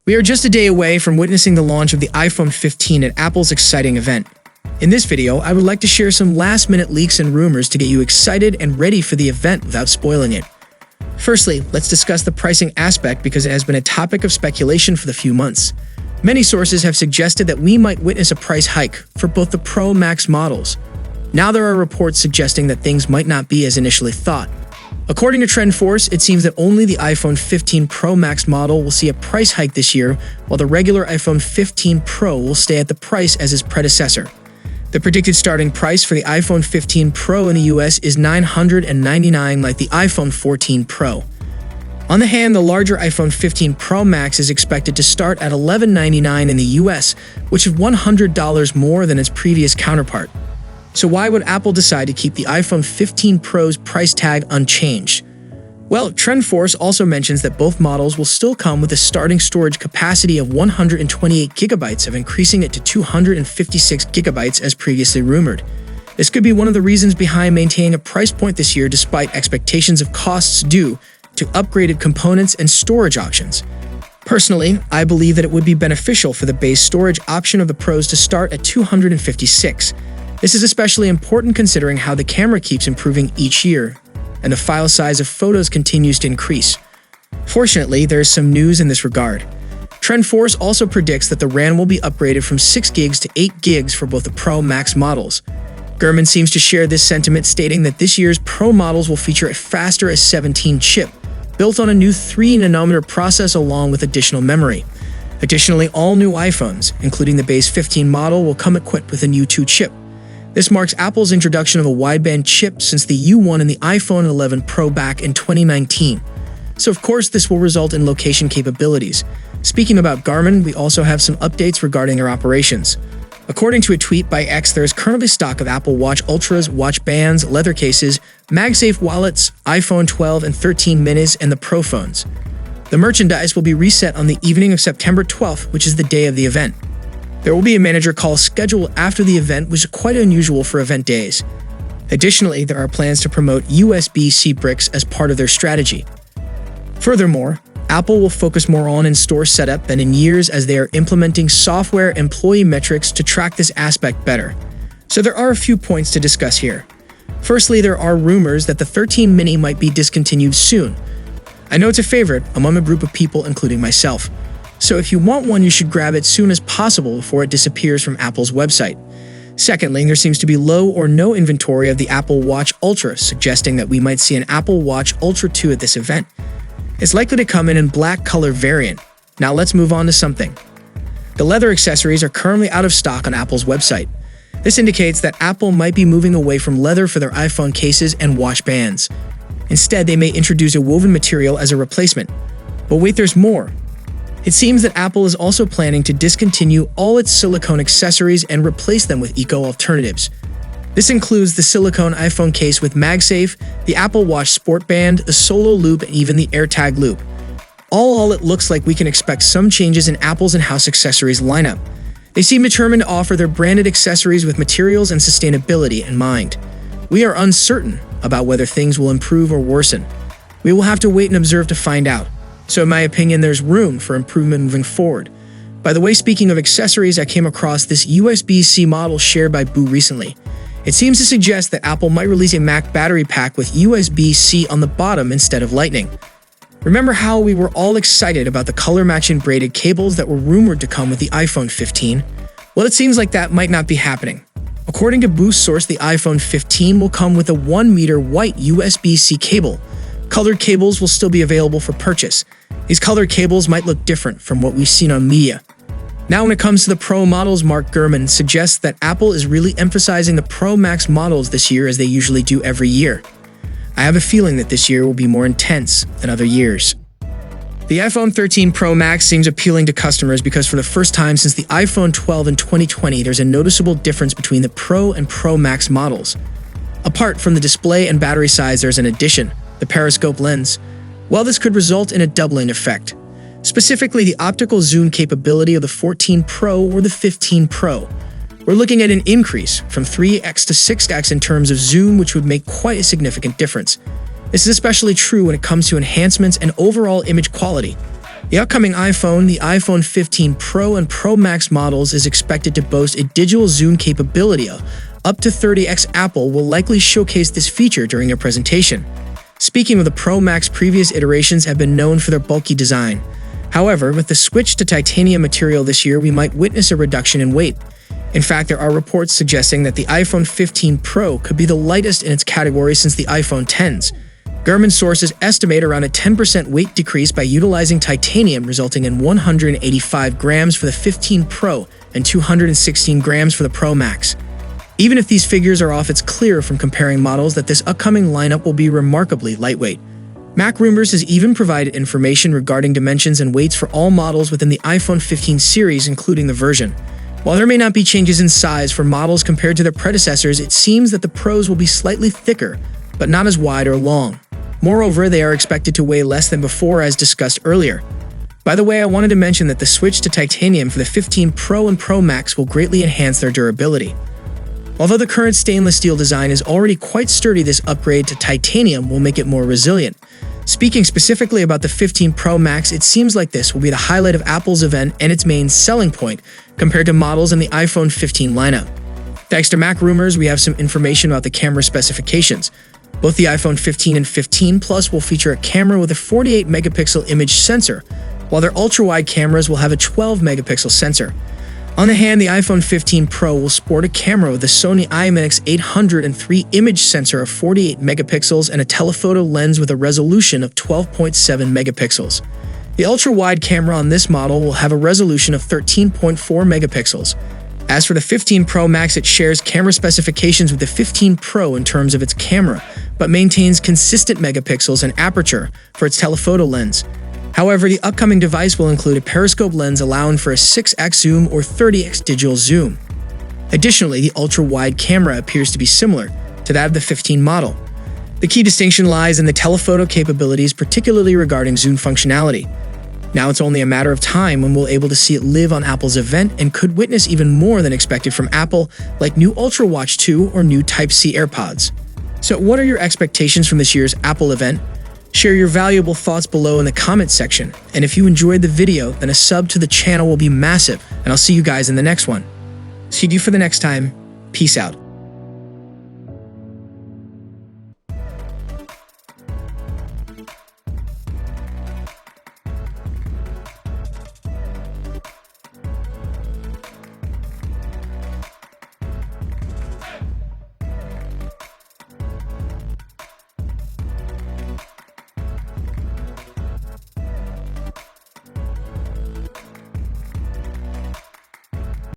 We are just a day away from witnessing the launch of the iPhone 15 at Apple's exciting event. In this video, I would like to share some last-minute leaks and rumors to get you excited and ready for the event without spoiling it. Firstly, let's discuss the pricing aspect because it has been a topic of speculation for the few months. Many sources have suggested that we might witness a price hike for both the Pro Max models. Now there are reports suggesting that things might not be as initially thought. According to TrendForce, it seems that only the iPhone 15 Pro Max model will see a price hike this year, while the regular iPhone 15 Pro will stay at the price as its predecessor. The predicted starting price for the iPhone 15 Pro in the US is $999 like the iPhone 14 Pro. On the hand, the larger iPhone 15 Pro Max is expected to start at $1199 in the US, which is $100 more than its previous counterpart. So why would Apple decide to keep the iPhone 15 Pro's price tag unchanged? Well, TrendForce also mentions that both models will still come with a starting storage capacity of 128 gigabytes of increasing it to 256 gigabytes as previously rumored. This could be one of the reasons behind maintaining a price point this year despite expectations of costs due to upgraded components and storage options. Personally, I believe that it would be beneficial for the base storage option of the Pros to start at 256. This is especially important considering how the camera keeps improving each year, and the file size of photos continues to increase. Fortunately, there is some news in this regard. TrendForce also predicts that the RAM will be upgraded from 6 gigs to 8 gigs for both the Pro Max models. Gurman seems to share this sentiment, stating that this year's Pro models will feature a faster S17 chip, built on a new 3-nanometer process along with additional memory. Additionally, all new iPhones, including the base 15 model, will come equipped with a new 2 chip. This marks Apple's introduction of a wideband chip since the U1 in the iPhone 11 Pro back in 2019. So of course this will result in location capabilities. Speaking about Garmin, we also have some updates regarding their operations. According to a tweet by X, there is currently stock of Apple Watch Ultras, watch bands, leather cases, MagSafe wallets, iPhone 12 and 13 minis, and the Pro phones. The merchandise will be reset on the evening of September 12th, which is the day of the event. There will be a manager call scheduled after the event, which is quite unusual for event days. Additionally, there are plans to promote USB-C bricks as part of their strategy. Furthermore, Apple will focus more on in-store setup than in years as they are implementing software employee metrics to track this aspect better. So there are a few points to discuss here. Firstly, there are rumors that the 13 mini might be discontinued soon. I know it's a favorite among a group of people, including myself. So if you want one, you should grab it soon as possible before it disappears from Apple's website. Secondly, there seems to be low or no inventory of the Apple Watch Ultra, suggesting that we might see an Apple Watch Ultra 2 at this event. It's likely to come in a black color variant. Now let's move on to something. The leather accessories are currently out of stock on Apple's website. This indicates that Apple might be moving away from leather for their iPhone cases and watch bands. Instead, they may introduce a woven material as a replacement. But wait, there's more. It seems that Apple is also planning to discontinue all its silicone accessories and replace them with eco-alternatives. This includes the silicone iPhone case with MagSafe, the Apple Watch Sport Band, the Solo Loop, and even the AirTag Loop. All it looks like we can expect some changes in Apple's in-house accessories lineup. They seem determined to offer their branded accessories with materials and sustainability in mind. We are uncertain about whether things will improve or worsen. We will have to wait and observe to find out. So in my opinion, there's room for improvement moving forward. By the way, speaking of accessories, I came across this USB-C model shared by Boo recently. It seems to suggest that Apple might release a Mac battery pack with USB-C on the bottom instead of Lightning. Remember how we were all excited about the color-matching braided cables that were rumored to come with the iPhone 15? Well, it seems like that might not be happening. According to Boo's source, the iPhone 15 will come with a 1-meter white USB-C cable. Colored cables will still be available for purchase. These colored cables might look different from what we've seen on media. Now when it comes to the Pro models, Mark Gurman suggests that Apple is really emphasizing the Pro Max models this year as they usually do every year. I have a feeling that this year will be more intense than other years. The iPhone 13 Pro Max seems appealing to customers because for the first time since the iPhone 12 in 2020, there's a noticeable difference between the Pro and Pro Max models. Apart from the display and battery size, there's an addition: the periscope lens. Well, this could result in a doubling effect. Specifically, the optical zoom capability of the 14 Pro or the 15 Pro. We're looking at an increase from 3x to 6x in terms of zoom, which would make quite a significant difference. This is especially true when it comes to enhancements and overall image quality. The upcoming iPhone, the iPhone 15 Pro and Pro Max models, is expected to boast a digital zoom capability of up to 30x. Apple will likely showcase this feature during their presentation. Speaking of the Pro Max, previous iterations have been known for their bulky design. However, with the switch to titanium material this year, we might witness a reduction in weight. In fact, there are reports suggesting that the iPhone 15 Pro could be the lightest in its category since the iPhone Xs. Government sources estimate around a 10% weight decrease by utilizing titanium, resulting in 185 grams for the 15 Pro and 216 grams for the Pro Max. Even if these figures are off, it's clear from comparing models that this upcoming lineup will be remarkably lightweight. Mac Rumors has even provided information regarding dimensions and weights for all models within the iPhone 15 series, including the version. While there may not be changes in size for models compared to their predecessors, it seems that the Pros will be slightly thicker, but not as wide or long. Moreover, they are expected to weigh less than before, as discussed earlier. By the way, I wanted to mention that the switch to titanium for the 15 Pro and Pro Max will greatly enhance their durability. Although the current stainless steel design is already quite sturdy, this upgrade to titanium will make it more resilient. Speaking specifically about the 15 Pro Max, it seems like this will be the highlight of Apple's event and its main selling point compared to models in the iPhone 15 lineup. Thanks to Mac Rumors, we have some information about the camera specifications. Both the iPhone 15 and 15 Plus will feature a camera with a 48-megapixel image sensor, while their ultra-wide cameras will have a 12-megapixel sensor. On the hand, the iPhone 15 Pro will sport a camera with a Sony IMX 803 image sensor of 48 megapixels and a telephoto lens with a resolution of 12.7 megapixels. The ultra-wide camera on this model will have a resolution of 13.4 megapixels. As for the 15 Pro Max, it shares camera specifications with the 15 Pro in terms of its camera, but maintains consistent megapixels and aperture for its telephoto lens. However, the upcoming device will include a periscope lens allowing for a 6x zoom or 30x digital zoom. Additionally, the ultra-wide camera appears to be similar to that of the 15 model. The key distinction lies in the telephoto capabilities, particularly regarding zoom functionality. Now it's only a matter of time when we'll able to see it live on Apple's event and could witness even more than expected from Apple, like new Ultra Watch 2 or new Type-C AirPods. So what are your expectations from this year's Apple event? Share your valuable thoughts below in the comments section. And if you enjoyed the video, then a sub to the channel will be massive. And I'll see you guys in the next one. See you for the next time. Peace out.